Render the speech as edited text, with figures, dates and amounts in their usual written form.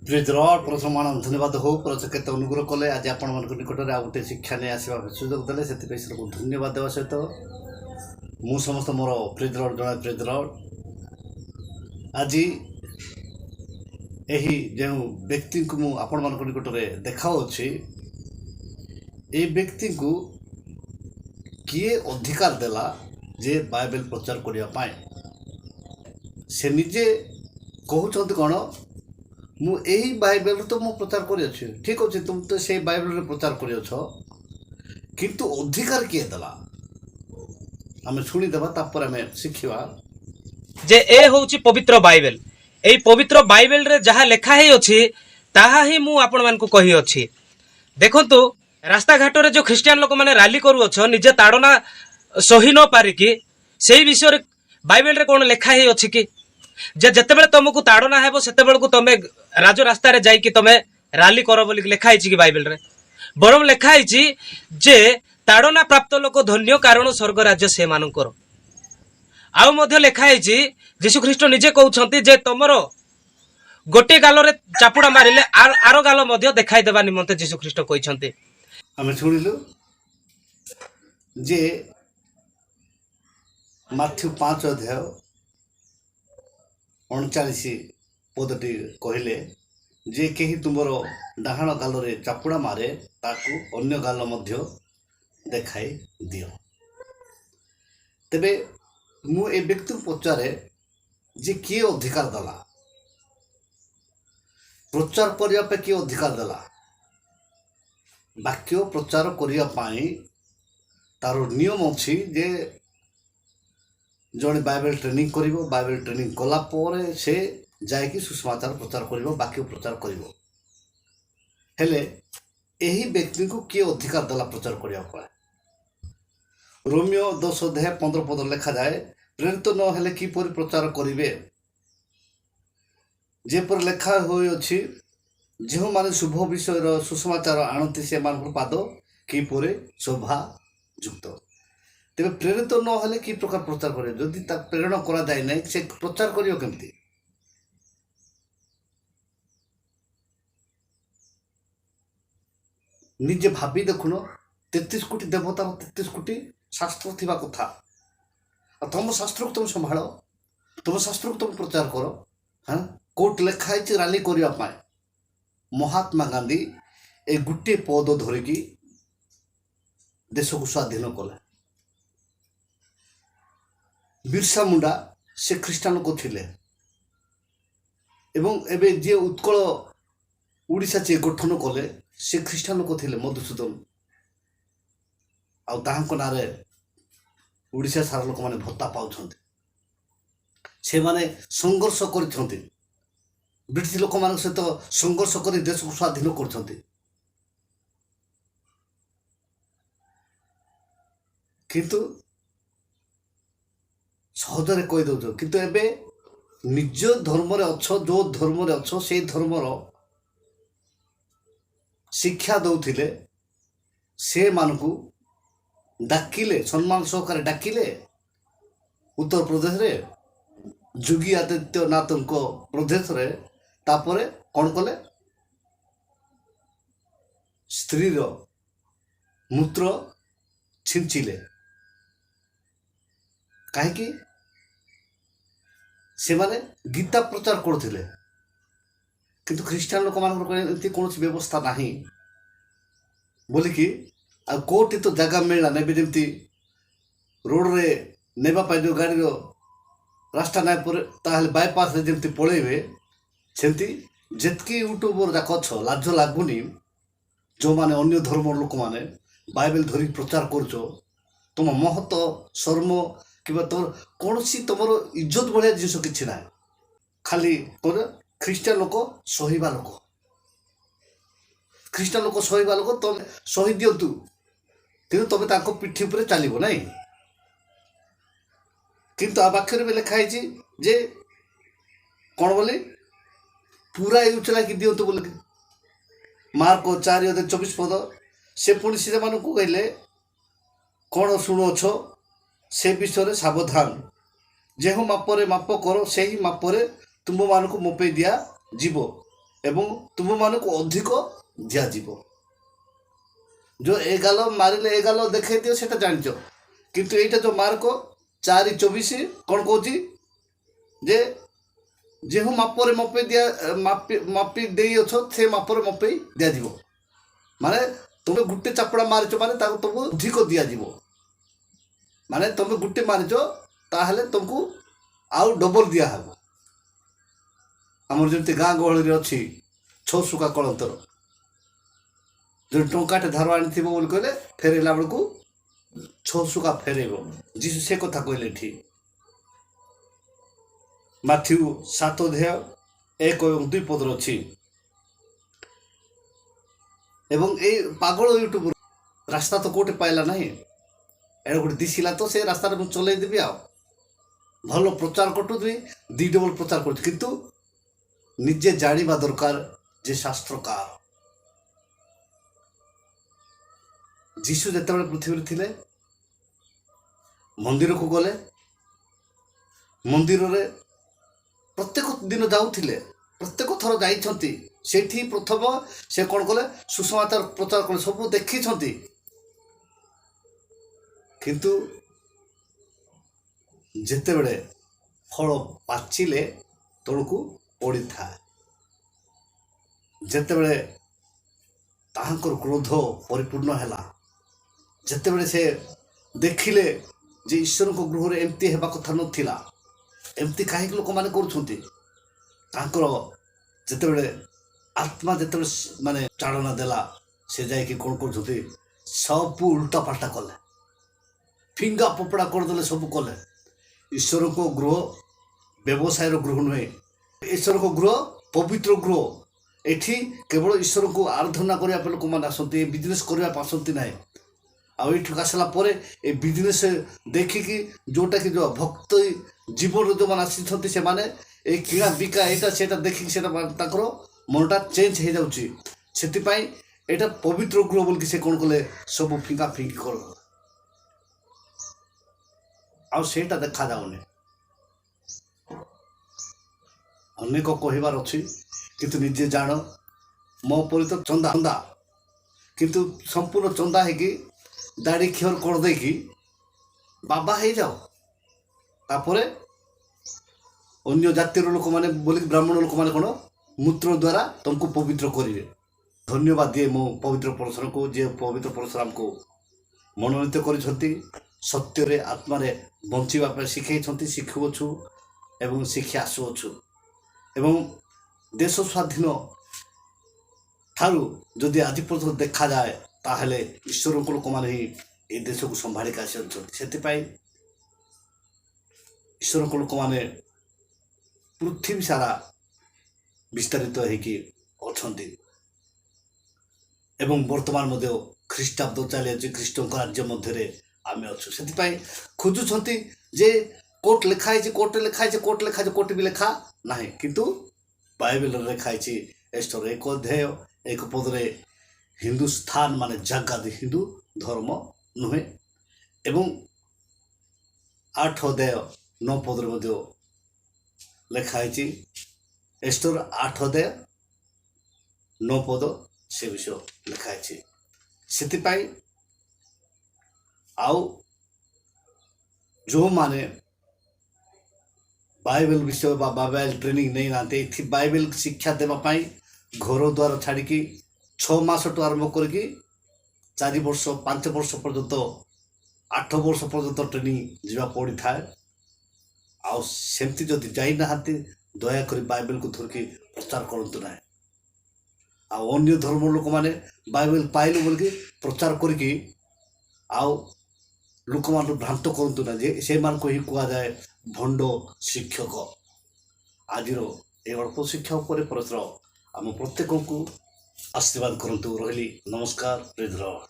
प्रिजर प्रसमान धन्यवाद हो प्रच केत अनुग्रह कले आज आपण निकट में आ गए शिक्षा नहीं आसवा सुजोग देते से धन्यवाद देवा सहित मु समस्त मोर प्रिजर जड़े प्रिजर आज यही जो व्यक्ति को मु आपण निकट में देखाऊँगी ये व्यक्ति को किए अधिकार देला जे बाइबल प्रचार करने से निजे कहते कौन मु यही बाइबल तो मु प्रचार कर ठीक अच्छे तुम तो से बाइबल प्रचार कर किंतु अधिकार किए देला आम शुणीदेवा तापर आम शिखा जे ए होउची पवित्र बाइबल एई पवित्र बाइबल रे जहा लेखा हे अछि ताहा ही मु आपण मान को कहि अछि देखंतु रास्ता घाट रे जो ख्रिस्टियन लोक माने रैली करू अछ निजे ताड़ना सही न पारि कि सेही विषय रे बाइबल रे कोन लेखा हे अछि कि जे जतेबेले तुमको ताड़ना हेबो सेतेबेले को तमे राजो रास्ता रे जाई कि तमे रैली करो बोली लेखा हे कि बाइबल रे बरम लेखा हे जे ताड़ना प्राप्त लोक धन्य कारण स्वर्ग राज्य से मानकर आउ मध्य लेखा है जीशु ख्रीष्ट निजे कहउछंती जे तमरो गोटे गाल रे चापुड़ा मारिले आरो गाल मध्य देखाई देबा निमंते जीशु ख्रीष्ट कहिसंती आम शुणिलु जे माथ्यू 5 अध्याय 39 पदटी कहले जे कहीं तुमर डाहाण गाल रे चापुड़ा मारे ताकू अन्य गाल मध्य देखाई दियो तेबे मु ए व्यक्ति पचारे जे किए अधिकार देला प्रचार करने पे किए अधिकार देला वाक्य प्रचार करने तार नियम अच्छी जे जड़े बाइबल ट्रेनिंग करिवो बाइबल ट्रेनिंग कला परे से जायकी सुसमाचार प्रचार करिवो वाक्य प्रचार करिवो हेले एही व्यक्ति को किए अधिकार देला प्रचार करने पर रोमियो 10 अध्याय 15 पद लिखा जाए प्रेरित न हेले किपरि प्रचार करिवे जेपर लेखा होई अछि जो माने शुभ विषय सुसमाचार आणती से मान पाद किपरि शोभा युक्त तेरे प्रेरित न हेले कि प्रकार प्रचार करे जदि ता प्रेरणा करा जाय नै से प्रचार करियो केमती निजे भाबी देखुन 33 कोटी देवता 33 कोटी शास्त्र थिबा कथा तुम शास्त्र को तुम संभाल तुम शास्त्र को तुम प्रचार करो हाँ कोर्ट लेखाई रैली करने महात्मा गांधी ए गोटे पद धरिकी देश को स्वाधीन कले बिरसा मुंडा से ख्रीष्टान को थिले एवं एबे जे उत्कल उड़ीसा जे गठन कले से ख्रीष्टान को थिले मधुसूदन आउ नारे उड़ीसा सारा लोक मैंने भत्ता पाँच से माने संघर्ष कर ब्रिटिश लोक मान सहित संघर्ष कर देश को स्वाधीन कर किंतु सहजरे कही दौ किंतु एबे निज धर्म रे अच्छो जो धर्म रे अच्छो से धर्मर शिक्षा दौथिले से मानकू डाकिले सम्मान सहकारे डाकिले उत्तर प्रदेश रे योगी आदित्यनाथ प्रदेश रे तापरे कौन कले स्त्री मूत्र छिंचिले कहीं से माने गीता प्रचार करथिले किंतु ख्रीस्टान लोक मान कौन व्यवस्था नहीं बोलिकी आ कोटी तो जगह मिलला ने जमी रोड रे नेबा जो गाड़ी रास्ता ना पर बाईपास जमी पलैबे सेमती जितकी यूट्यूबर जाक अछ लाज लगुनि जो माने अन्य धर्म लोक माने बाइबल धरिक प्रचार कर तुम महत शर्म कि तुम कौन तुम इज्जत भाया जिस कि ना खाली ख्रीस्टान लोक सहिबा लोक ख्रीस्टान लोक सहिबा लोक तुम सही दिंतु कि तुम पिठी पर चलो ना किंतु आ वाक्य भी लिखाई जे कौन बोले पूरा यूचला कि दिंतु बोल मार्क 4:24 पद से पुणी से कहले कौन शुणुअछ से विषय सावधान जेहु मापरे माप करो से ही मापरे तुम मान को मोपे दिया जीव ଏବଂ ତୁମମାନଙ୍କୁ ଅଧିକ ଦିଆଯିବ। ଯେଉଁ ଏ ଗାଲ ମାରିଲେ ଏ ଗାଲ ଦେଖେଇ ଦିଅ ସେଟା ଜାଣିଛ, କିନ୍ତୁ ଏଇଟା ଯେଉଁ ମାର୍କ 4:24 କ'ଣ କହୁଛି ଯେ ଯେଉଁ ମାପରେ ମାପି ଦେଇଅଛ ସେ ମାପରେ ମପେଇ ଦିଆଯିବ। ମାନେ ତୁମେ ଗୋଟେ ଚାପଡ଼ା ମାରିଛ ମାନେ ତାକୁ ତୁମକୁ ଅଧିକ ଦିଆଯିବ। ମାନେ ତୁମେ ଗୋଟେ ମାରିଛ ତାହେଲେ ତୁମକୁ ଆଉ ଡବଲ ଦିଆହେବ। ଆମର ଯେମିତି ଗାଁ ଗହଳିରେ ଅଛି 6 ସୁକା କଳନ୍ତର, ଯଦି ଟଙ୍କାଟେ ଧାର ଆଣିଥିବ ବୋଲି କହିଲେ ଫେରାଇଲା ବେଳକୁ 6 ସୁକା ଫେରାଇବ। ଯୀଶୁ ସେ କଥା କହିଲେ ଠିକ୍। ମାଥ୍ୟୁ 7:1-2 ଅଛି। ଏବଂ ଏଇ ପାଗଳ ୟୁଟ୍ୟୁବ ରାସ୍ତା ତ କୋଉଠି ପାଇଲା ନାହିଁ, ଏଇଟା ଗୋଟେ ଦିଶିଲା ତ ସେ ରାସ୍ତାରେ ମୁଁ ଚଲେଇଦେବି। ଆଉ ଭଲ ପ୍ରଚାର କରୁଛି, 2 ଡବଲ ପ୍ରଚାର କରୁଛି, କିନ୍ତୁ ନିଜେ ଜାଣିବା ଦରକାର ଯେ ଶାସ୍ତ୍ରକାର ଯୀଶୁ ଯେତେବେଳେ ପୃଥିବୀରେ ଥିଲେ ମନ୍ଦିରକୁ ଗଲେ, ମନ୍ଦିରରେ ପ୍ରତ୍ୟେକ ଦିନ ଯାଉଥିଲେ, ପ୍ରତ୍ୟେକ ଥର ଯାଇଛନ୍ତି। ସେଇଠି ପ୍ରଥମ ସେ କ'ଣ କଲେ, ସୁସମାଚାର ପ୍ରଚାର କଲେ, ସବୁ ଦେଖିଛନ୍ତି। କିନ୍ତୁ ଯେତେବେଳେ ଫଳ ପାଚିଲେ ତଳକୁ ପଡ଼ିଥାଏ, ଯେତେବେଳେ ତାହାଙ୍କର କ୍ରୋଧ ପରିପୂର୍ଣ୍ଣ ହେଲା, ଯେତେବେଳେ ସେ ଦେଖିଲେ ଯେ ଈଶ୍ୱରଙ୍କ ଗୃହରେ ଏମିତି ହେବା କଥା ନଥିଲା, ଏମିତି କାହିଁକି ଲୋକମାନେ କରୁଛନ୍ତି, ତାଙ୍କର ଯେତେବେଳେ ଆତ୍ମା ଯେତେବେଳେ ମାନେ ଚାଳନା ଦେଲା, ସେ ଯାଇକି କ'ଣ କରୁଛନ୍ତି, ସବୁ ଉଲ୍ଟା ପାଲ୍ଟା କଲେ, ଫିଙ୍ଗା ଫୋପଡ଼ା କରିଦେଲେ, ସବୁ କଲେ। ଈଶ୍ୱରଙ୍କ ଗୃହ ବ୍ୟବସାୟର ଗୃହ ନୁହେଁ, ଈଶ୍ୱରଙ୍କ ଗୃହ ପବିତ୍ର ଗୃହ। ଏଠି କେବଳ ଈଶ୍ୱରଙ୍କୁ ଆରାଧନା କରିବା ପାଇଁ ଲୋକମାନେ ଆସନ୍ତି, ବିଜନେସ୍ କରିବା ପାଇଁ ଆସନ୍ତି ନାହିଁ। ଆଉ ଏଇଠିକୁ ଆସିଲା ପରେ ଏ ବିଜନେସ୍ ଦେଖିକି ଯେଉଁଟାକି ଯେଉଁ ଭକ୍ତ ଜୀବନରୁ ଯେଉଁମାନେ ଆସିଛନ୍ତି, ସେମାନେ ଏଇ କିଣା ବିକା ଏଇଟା ସେଇଟା ଦେଖିକି ସେଇଟା ତାଙ୍କର ମନଟା ଚେଞ୍ଜ ହେଇଯାଉଛି। ସେଥିପାଇଁ ଏଇଟା ପବିତ୍ର ଗୃହ ବୋଲିକି ସେ କ'ଣ କଲେ, ସବୁ ଫିଙ୍ଗା ଫିଙ୍ଗି କଲେ। ଆଉ ସେଇଟା ଦେଖାଯାଉନି। ଅନେକ କହିବାର ଅଛି, କିନ୍ତୁ ନିଜେ ଜାଣ। ମୋ ପରି ତ ଚନ୍ଦା, କିନ୍ତୁ ସମ୍ପୂର୍ଣ୍ଣ ଚନ୍ଦା ହେଇକି ଦାଢ଼ି ଖିଅର କରିଦେଇକି ବାବା ହେଇଯାଅ, ତାପରେ ଅନ୍ୟ ଜାତିର ଲୋକମାନେ ବୋଲିକି ବ୍ରାହ୍ମଣ ଲୋକମାନେ କ'ଣ ମୂତ୍ର ଦ୍ୱାରା ତୁମକୁ ପବିତ୍ର କରିବେ। ଧନ୍ୟବାଦ ଦିଏ ମୋ ପବିତ୍ର ପରଶୁରାମକୁ, ଯିଏ ପବିତ୍ର ପରଶୁରାମକୁ ମନୋନୀତ କରିଛନ୍ତି, ସତ୍ୟରେ ଆତ୍ମାରେ ବଞ୍ଚିବା ପାଇଁ ଶିଖେଇଛନ୍ତି, ଶିଖୁଅଛୁ ଏବଂ ଶିଖି ଆସୁଅଛୁ। ଏବଂ ଦେଶ ସ୍ୱାଧୀନ ଠାରୁ ଯଦି ଆଜି ପର୍ଯ୍ୟନ୍ତ ଦେଖାଯାଏ, ତାହେଲେ ଈଶ୍ୱରଙ୍କ ଲୋକମାନେ ହିଁ ଏ ଦେଶକୁ ସମ୍ଭାଳିକି ଆସିଛନ୍ତି। ସେଥିପାଇଁ ଈଶ୍ୱରଙ୍କ ଲୋକମାନେ ପୃଥିବୀ ସାରା ବିସ୍ତାରିତ ହେଇକି ଅଛନ୍ତି। ଏବଂ ବର୍ତ୍ତମାନ ମଧ୍ୟ ଖ୍ରୀଷ୍ଟାବ୍ଦ ଚାଲିଅଛି, ଖ୍ରୀଷ୍ଟଙ୍କ ରାଜ୍ୟ ମଧ୍ୟରେ ଆମେ ଅଛୁ। ସେଥିପାଇଁ ଖୋଜୁଛନ୍ତି ଯେ କୋର୍ଟ ଲେଖା ହେଇଛି, କୋର୍ଟରେ ଲେଖା ହେଇଛି, କୋର୍ଟ ଲେଖା ହେଇଛି, କୋର୍ଟ ବି ଲେଖା ନାହିଁ, କିନ୍ତୁ ବାଇବେଲରେ ଲେଖା ହେଇଛି। ଏଷ୍ଟର 1:1 ହିନ୍ଦୁସ୍ଥାନ ମାନେ ଜାଗା, ହିନ୍ଦୁ ଧର୍ମ ନୁହେଁ। ଏବଂ 8:9 ମଧ୍ୟ ଲେଖା ହେଇଛି। ଏଷ୍ଟର 8:9 ସେ ବିଷୟ ଲେଖା ହେଇଛି। ସେଥିପାଇଁ ଆଉ ଯେଉଁମାନେ ବାଇବେଲ ବିଷୟ ବା ବାଇବେଲ ଟ୍ରେନିଂ ନେଇନାହାନ୍ତି, ଏଠି ବାଇବେଲ ଶିକ୍ଷା ଦେବା ପାଇଁ ଘର ଦ୍ୱାର ଛାଡ଼ିକି 6 ମାସଠୁ ଆରମ୍ଭ କରିକି 4 ବର୍ଷ 5 ବର୍ଷ ପର୍ଯ୍ୟନ୍ତ 8 ବର୍ଷ ପର୍ଯ୍ୟନ୍ତ ଟ୍ରେନିଂ ଯିବା ପଡ଼ିଥାଏ। ଆଉ ସେମିତି ଯଦି ଯାଇନାହାନ୍ତି, ଦୟାକରି ବାଇବେଲକୁ ଧରିକି ପ୍ରଚାର କରନ୍ତୁ ନାହିଁ। ଆଉ ଅନ୍ୟ ଧର୍ମ ଲୋକମାନେ ବାଇବେଲ ପାଇଲୁ ବୋଲିକି ପ୍ରଚାର କରିକି ଆଉ ଲୋକମାନଙ୍କୁ ଭ୍ରାନ୍ତ କରନ୍ତୁ ନାହିଁ, ଯେ ସେମାନଙ୍କୁ ହିଁ କୁହାଯାଏ ଭଣ୍ଡ ଶିକ୍ଷକ। ଆଜିର ଏ ଅଳ୍ପ ଶିକ୍ଷା ଉପରେ ପରସ୍ପର ଆମ ପ୍ରତ୍ୟେକଙ୍କୁ ଆଶୀର୍ବାଦ କରନ୍ତୁ। ରହିଲି, ନମସ୍କାର, ପ୍ରେଜ୍ ଦ ଲର୍ଡ।